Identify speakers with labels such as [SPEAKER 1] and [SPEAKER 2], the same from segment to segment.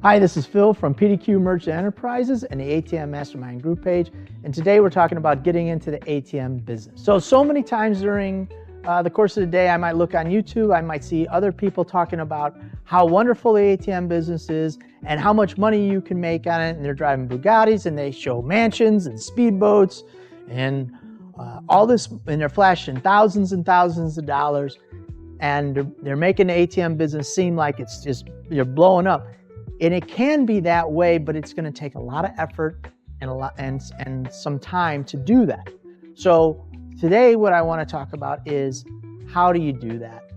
[SPEAKER 1] Hi, this is Phil from PDQ Merchant Enterprises and the ATM Mastermind group page. And today we're talking about getting into the ATM business. So many times during the course of the day, I might look on YouTube, I might see other people talking about how wonderful the ATM business is and how much money you can make on it. And they're driving Bugattis and they show mansions and speedboats and all this, and they're flashing thousands and thousands of dollars. And they're making the ATM business seem like it's just, you're blowing up. And it can be that way, but it's going to take a lot of effort and some time to do that. So today what I want to talk about is how do you do that?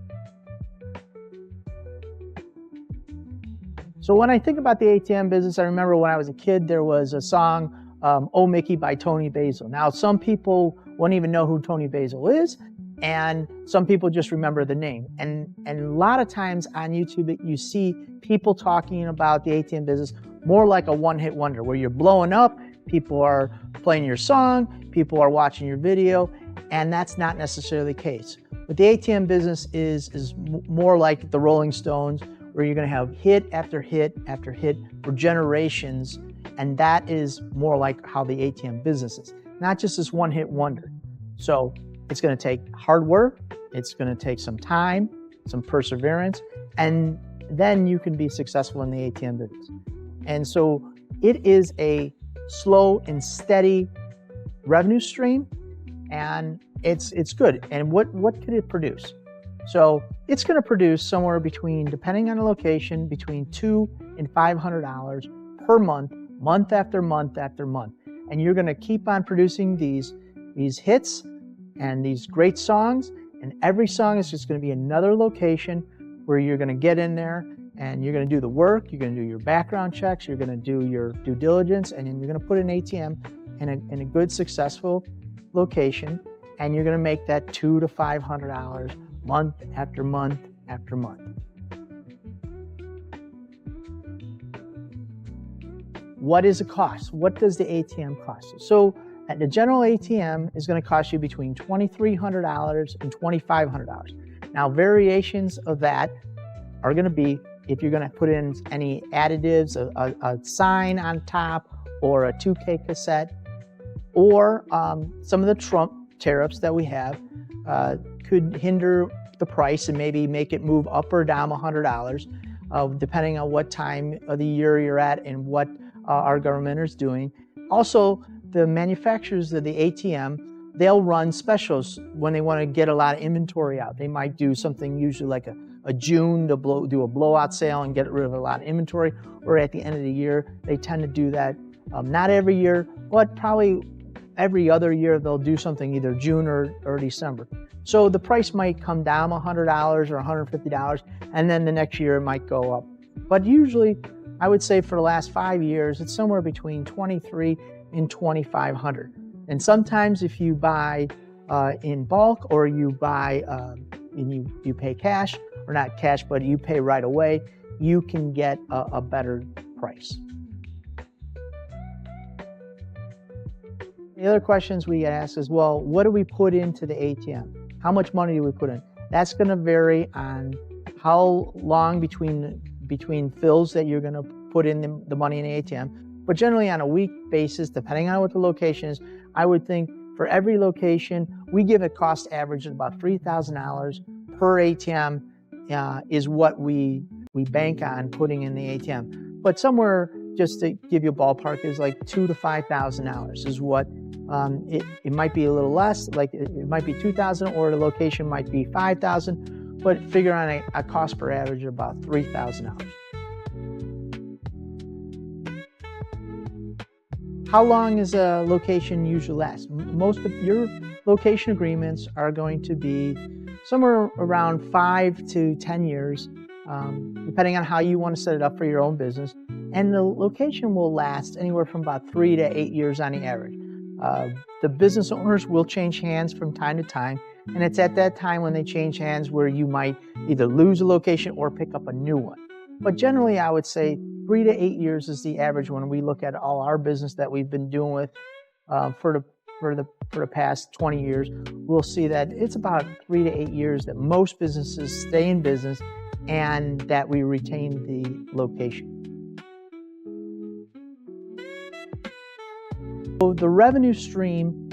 [SPEAKER 1] So when I think about the ATM business, I remember when I was a kid, there was a song, Oh Mickey by Tony Basil. Now some people won't even know who Tony Basil is, and some people just remember the name. And a lot of times on YouTube, you see people talking about the ATM business more like a one-hit wonder, where you're blowing up, people are playing your song, people are watching your video, and that's not necessarily the case. But the ATM business is more like the Rolling Stones, where you're gonna have hit after hit after hit for generations, and that is more like how the ATM business is, not just this one-hit wonder. So it's going to take hard work, it's going to take some time, some perseverance, and then you can be successful in the ATM business. And so it is a slow and steady revenue stream, and it's good. And what could it produce? So it's going to produce somewhere between, depending on the location, between $200 and $500 per month, month after month after month. And you're going to keep on producing these hits and these great songs, and every song is just going to be another location where you're going to get in there and you're going to do the work, you're going to do your background checks, you're going to do your due diligence, and then you're going to put an ATM in a good, successful location, and you're going to make that $200 to $500 month after month after month. What is the cost? What does the ATM cost you? So the general ATM is going to cost you between $2,300 and $2,500. Now, variations of that are going to be if you're going to put in any additives, a sign on top, or a 2K cassette, or some of the Trump tariffs that we have could hinder the price and maybe make it move up or down $100, depending on what time of the year you're at and what our government is doing. Also, the manufacturers of the ATM, they'll run specials when they want to get a lot of inventory out. They might do something usually like a June to do a blowout sale and get rid of a lot of inventory, or at the end of the year, they tend to do that. Not every year, but probably every other year they'll do something either June or December. So the price might come down $100 or $150, and then the next year it might go up. But usually, I would say for the last 5 years, it's somewhere between $2,300 and $2,500. And sometimes if you buy in bulk, or you buy and you pay cash, or not cash, but you pay right away, you can get a better price. The other questions we ask is, well, what do we put into the ATM? How much money do we put in? That's going to vary on how long between fills that you're going to put in the money in the ATM. But generally on a week basis, depending on what the location is, I would think for every location, we give a cost average of about $3,000 per ATM is what we bank on putting in the ATM. But somewhere, just to give you a ballpark, is like $2,000 to $5,000 is what it might be a little less, like it might be $2,000, or the location might be $5,000, but figure on a cost per average of about $3,000. How long is a location usually last? Most of your location agreements are going to be somewhere around 5 to 10 years, depending on how you want to set it up for your own business. And the location will last anywhere from about 3 to 8 years on the average. The business owners will change hands from time to time, and it's at that time when they change hands where you might either lose a location or pick up a new one. But generally, I would say 3 to 8 years is the average when we look at all our business that we've been doing with for the past 20 years. We'll see that it's about 3 to 8 years that most businesses stay in business and that we retain the location. So the revenue stream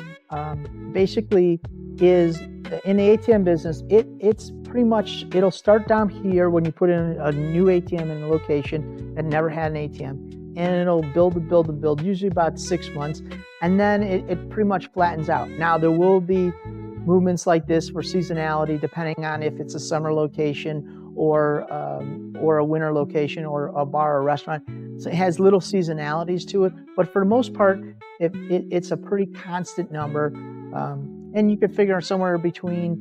[SPEAKER 1] basically is in the ATM business. It's pretty much, it'll start down here when you put in a new ATM in a location that never had an ATM, and it'll build and build and build, usually about 6 months, and then it pretty much flattens out. Now there will be movements like this for seasonality, depending on if it's a summer location or a winter location or a bar or restaurant. So it has little seasonalities to it, but for the most part, it's a pretty constant number. And you could figure somewhere between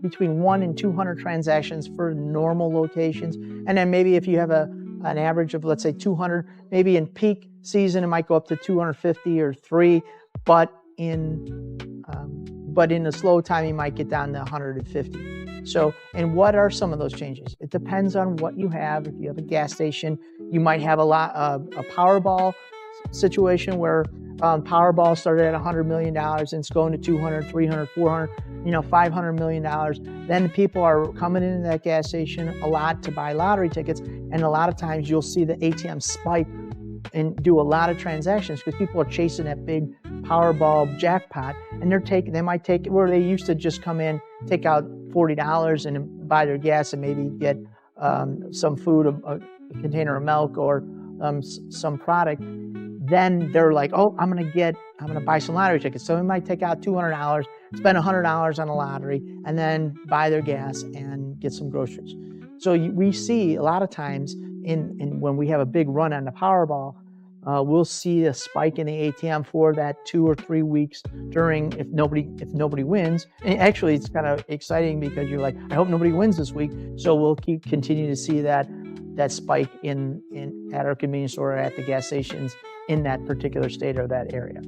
[SPEAKER 1] between 1 and 200 transactions for normal locations, and then maybe if you have an average of, let's say, 200, maybe in peak season it might go up to 250 or 3, but in the slow time you might get down to 150. So, and what are some of those changes? It depends on what you have. If you have a gas station, you might have a Powerball situation where Powerball started at $100 million and it's going to 200, 300, 400, $500 million. Then people are coming into that gas station a lot to buy lottery tickets, and a lot of times you'll see the ATM spike and do a lot of transactions because people are chasing that big Powerball jackpot, and they might take where they used to just come in, take out $40 and buy their gas and maybe get some food, a container of milk or some product. Then they're like, oh, I'm gonna buy some lottery tickets. So they might take out $200, spend $100 on a lottery, and then buy their gas and get some groceries. So we see a lot of times when we have a big run on the Powerball, we'll see a spike in the ATM for that 2 or 3 weeks during if nobody wins. And actually, it's kind of exciting because you're like, I hope nobody wins this week. So we'll continue to see that spike at our convenience store or at the gas stations in that particular state or that area.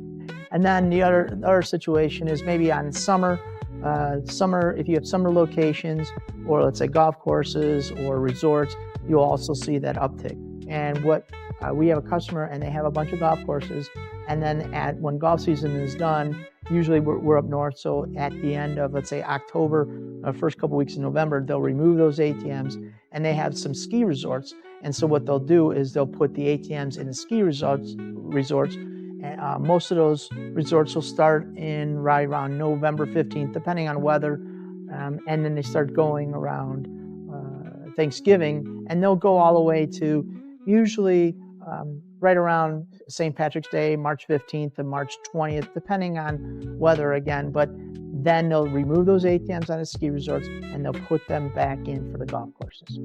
[SPEAKER 1] And then the other situation is maybe on summer, if you have summer locations or let's say golf courses or resorts, you'll also see that uptick. And we have a customer and they have a bunch of golf courses, and then when golf season is done, usually we're up north, so at the end of, let's say, October, first couple weeks in November, they'll remove those ATMs, and they have some ski resorts. And so what they'll do is they'll put the ATMs in the ski resorts. And most of those resorts will start right around November 15th, depending on weather, and then they start going around Thanksgiving, and they'll go all the way to usually right around St. Patrick's Day, March 15th to March 20th, depending on weather again. But then they'll remove those ATMs on the ski resorts and they'll put them back in for the golf courses.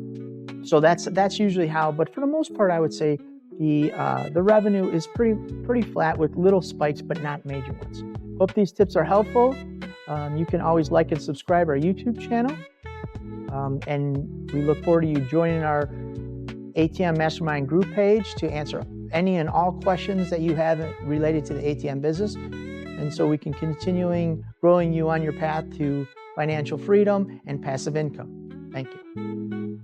[SPEAKER 1] So that's usually how. But for the most part, I would say the revenue is pretty flat with little spikes, but not major ones. Hope these tips are helpful. You can always like and subscribe our YouTube channel. And we look forward to you joining our ATM Mastermind group page to answer any and all questions that you have related to the ATM business. And so we can continue growing you on your path to financial freedom and passive income. Thank you.